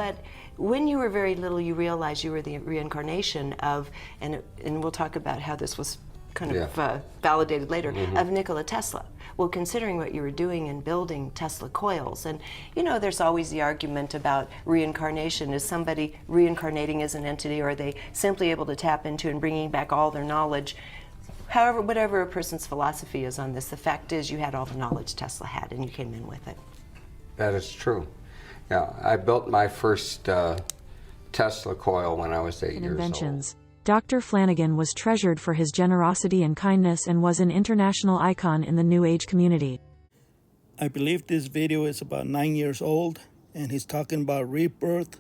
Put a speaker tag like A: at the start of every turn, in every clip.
A: But when you were very little, you realized you were the reincarnation of, and we'll talk about how this was kind of validated later, of Nikola Tesla. Well, considering what you were doing in building Tesla coils, and you know, there's always the argument about reincarnation. Is somebody reincarnating as an entity, or are they simply able to tap into and bringing back all their knowledge? However, whatever a person's philosophy is on this, the fact is you had all the knowledge Tesla had, and you came in with it.
B: That is true. Yeah, I built my first Tesla coil when I was 8 years old.
C: Dr. Flanagan was treasured for his generosity and kindness and was an international icon in the New Age community.
D: I believe this video is about 9 years old, and he's talking about rebirth,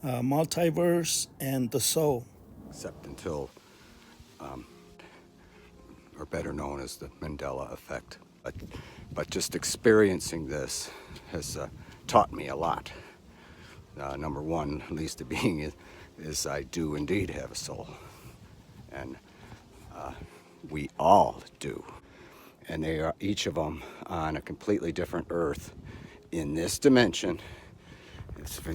D: multiverse, and the soul.
E: Except until, or better known as the Mandela effect. But just experiencing this has taught me a lot. Number one, least of being, is I do indeed have a soul. And we all do. And they are, each of them, on a completely different earth in this dimension.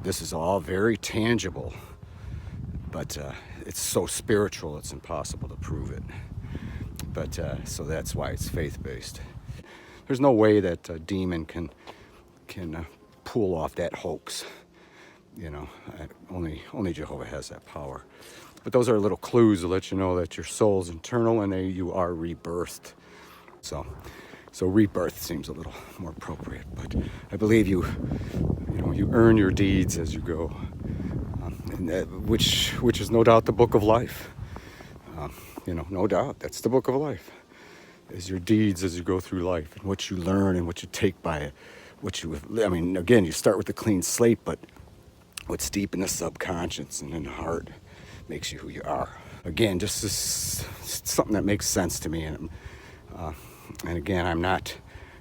E: This is all very tangible, but it's so spiritual it's impossible to prove it. But so that's why it's faith-based. There's no way that a demon can pull off that hoax. You know, only Jehovah has that power. But those are little clues to let you know that your soul's internal and you are rebirthed. So rebirth seems a little more appropriate. But I believe you earn your deeds as you go, which is no doubt the book of life. No doubt that's the book of life. Is your deeds as you go through life, and what you learn and what you take by it. Again, you start with a clean slate, but what's deep in the subconscious and in the heart makes you who you are. Again, just something that makes sense to me. And again, I'm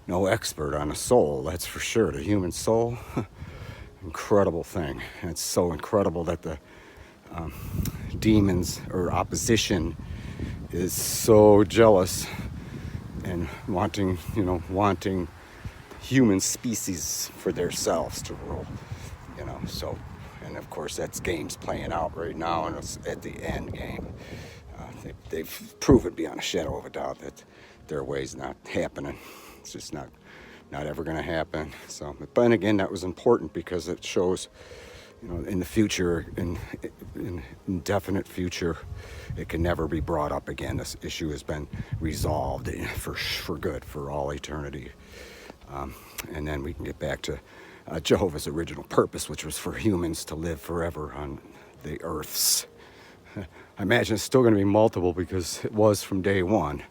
E: no expert on the soul, that's for sure. The human soul, incredible thing. And it's so incredible that the demons or opposition is so jealous and wanting human species for themselves to rule. And of course that's game's playing out right now, and it's at the end game. They've proven beyond a shadow of a doubt that their way's not happening. It's just not ever going to happen. So, but then again, that was important because it shows, in the future, in indefinite future, it can never be brought up again. This issue has been resolved for good, for all eternity. And then we can get back to Jehovah's original purpose, which was for humans to live forever on the earths. I imagine it's still going to be multiple because it was from day one.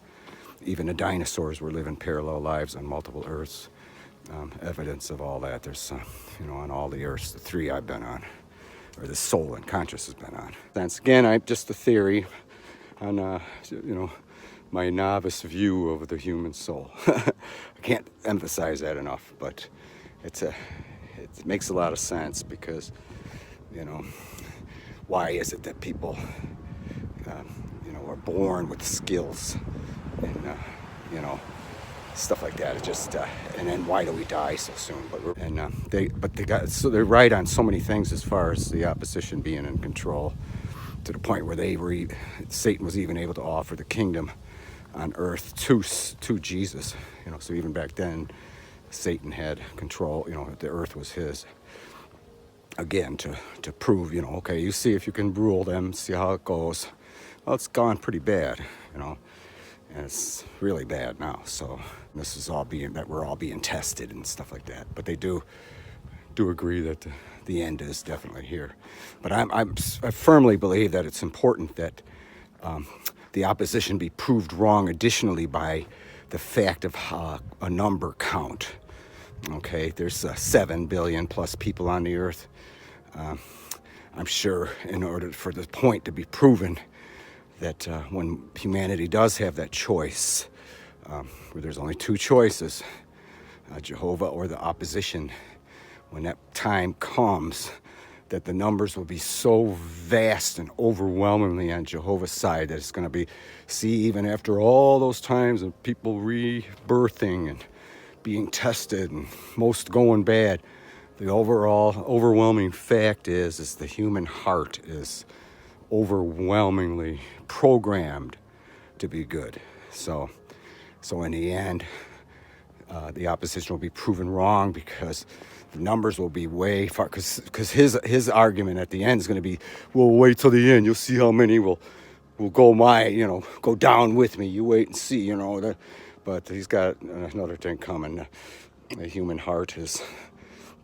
E: Even the dinosaurs were living parallel lives on multiple earths. Evidence of all that. There's, on all the earths, the three I've been on, or the soul and conscious has been on. That's, again, just a theory on, my novice view of the human soul. I can't emphasize that enough, but it makes a lot of sense because, why is it that people, are born with skills and, stuff like that. It just, and then why do we die so soon? They're right on so many things as far as the opposition being in control, to the point where Satan was even able to offer the kingdom on earth to Jesus. So even back then, Satan had control. The earth was his. Again, to prove, okay, you see if you can rule them, see how it goes. Well, it's gone pretty bad, and it's really bad now. So this is all we're all being tested and stuff like that. But they do agree that the end is definitely here. But I firmly believe that it's important that the opposition be proved wrong additionally by the fact of a number count. Okay, there's 7 billion plus people on the earth. I'm sure in order for the point to be proven that when humanity does have that choice, where there's only two choices, Jehovah or the opposition, when that time comes, that the numbers will be so vast and overwhelmingly on Jehovah's side that it's going to be, even after all those times of people rebirthing and being tested and most going bad, the overwhelming fact is the human heart is overwhelmingly programmed to be good. So in the end, the opposition will be proven wrong because the numbers will be way far. Because his argument at the end is going to be, well, wait till the end. You'll see how many will go down with me. You wait and see, But he's got another thing coming. The human heart is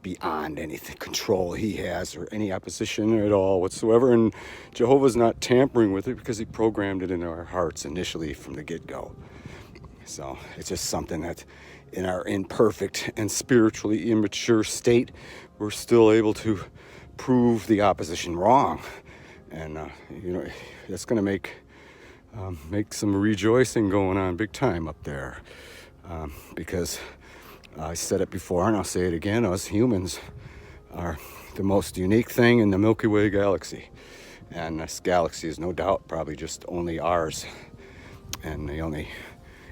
E: beyond anything control he has or any opposition at all whatsoever. And Jehovah's not tampering with it because he programmed it into our hearts initially from the get-go. So it's just something that in our imperfect and spiritually immature state, we're still able to prove the opposition wrong. And, that's going to make some rejoicing going on big time up there. Because I said it before and I'll say it again, us humans are the most unique thing in the Milky Way galaxy. And this galaxy is no doubt probably just only ours. And the only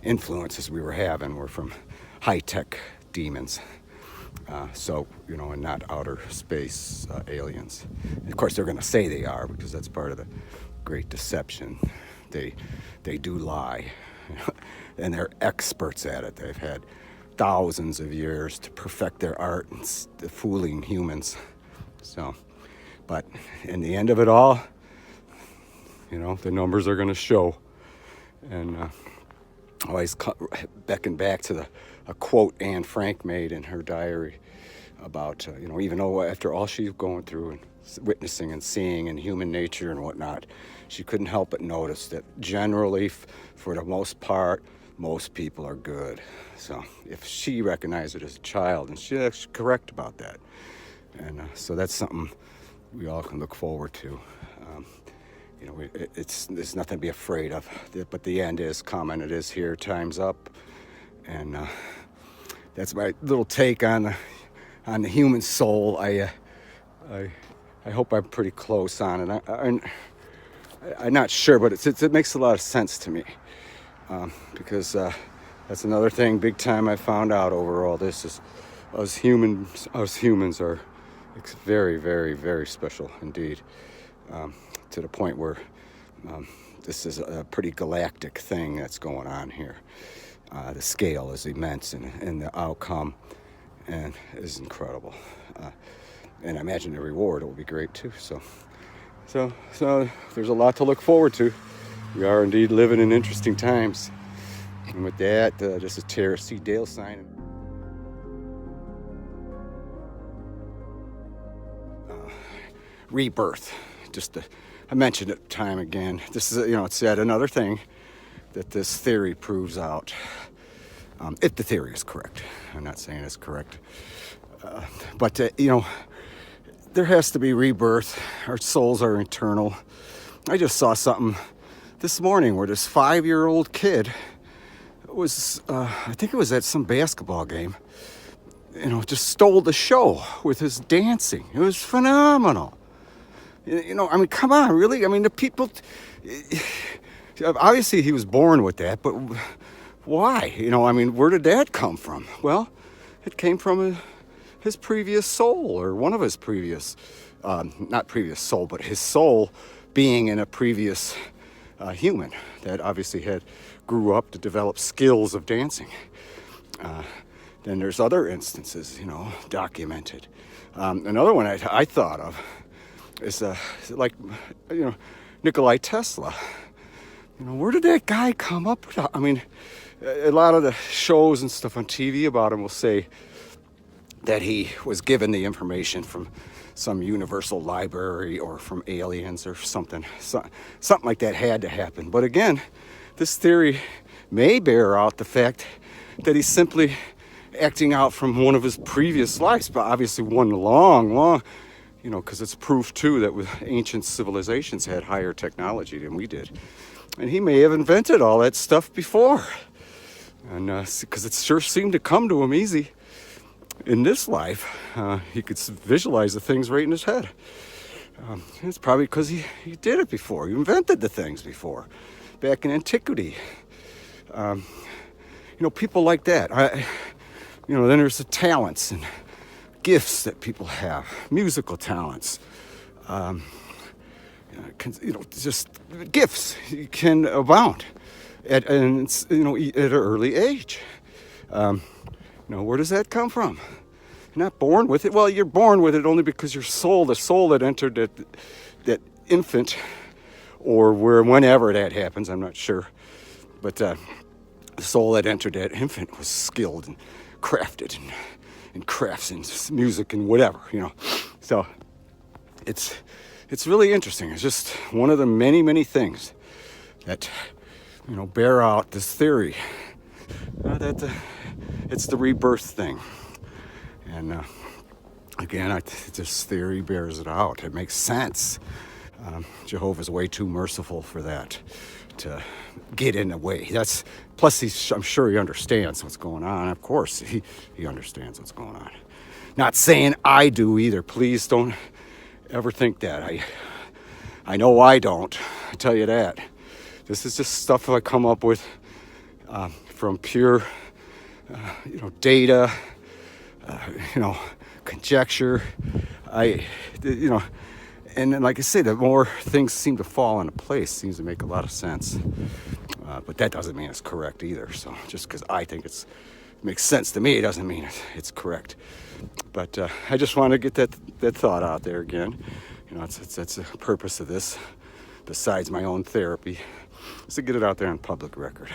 E: influences we were having were from high-tech demons. And not outer space aliens. And of course, they're going to say they are because that's part of the great deception. They do lie. And they're experts at it. They've had thousands of years to perfect their art and fooling humans. But in the end of it all, the numbers are going to show. And always beckon back to a quote Anne Frank made in her diary about, even though after all she's going through and witnessing and seeing in human nature and whatnot, she couldn't help but notice that generally, for the most part, most people are good. So if she recognized it as a child, and she's actually correct about that. And so that's something we all can look forward to. There's nothing to be afraid of, but the end is coming. It is here. Time's up. And that's my little take on the human soul. I hope I'm pretty close on it. I'm not sure, but it makes a lot of sense to me. Because that's another thing big time I found out over all this is us humans are very, very, very special indeed, to the point where this is a pretty galactic thing that's going on here. The scale is immense and the outcome and is incredible. And I imagine the reward will be great too. So there's a lot to look forward to. We are indeed living in interesting times. And with that, just a Terrace C. Dale sign. Rebirth. I mentioned it time again. This is, it's yet another thing that this theory proves out. If the theory is correct. I'm not saying it's correct. But there has to be rebirth. Our souls are eternal. I just saw something this morning where this 5-year-old kid was, I think it was at some basketball game, just stole the show with his dancing. It was phenomenal. Come on, really? The people, obviously he was born with that, but why? Where did that come from? Well, it came from his previous soul, or one of his previous, not previous soul, but his soul being in a previous human that obviously grew up to develop skills of dancing. Then there's other instances, documented. Another one I thought of is Nikola Tesla. Where did that guy come up with? A lot of the shows and stuff on TV about him will say that he was given the information from some universal library or from aliens or something. Something like that had to happen. But again, this theory may bear out the fact that he's simply acting out from one of his previous lives, but obviously one long, because it's proof too that with ancient civilizations had higher technology than we did. And he may have invented all that stuff before. And because it sure seemed to come to him easy. In this life, he could visualize the things right in his head. It's probably because he did it before. He invented the things before, back in antiquity. People like that. Then there's the talents and gifts that people have, musical talents, just gifts can abound at an early age. Where does that come from? You're not born with it. Well, you're born with it only because your soul, the soul that entered that infant, or whenever that happens, I'm not sure, but the soul that entered that infant was skilled and crafted in crafts and music and whatever, So it's really interesting. It's just one of the many, many things that, bear out this theory that it's the rebirth thing. And again, this theory bears it out. It makes sense. Jehovah's way too merciful for that to get in the way. Plus, I'm sure he understands what's going on. Of course, he understands what's going on. Not saying I do either. Please don't ever think that. I know I don't. I tell you that. This is just stuff I come up with from pure, data, conjecture. And then, like I say, the more things seem to fall into place, seems to make a lot of sense. But that doesn't mean it's correct either. So just because I think it makes sense to me, it doesn't mean it's correct. But I just want to get that thought out there again. That's the purpose of this, besides my own therapy, is to get it out there on public record.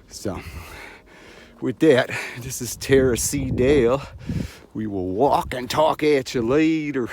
E: So with that, this is Tara C. Dale. We will walk and talk at you later.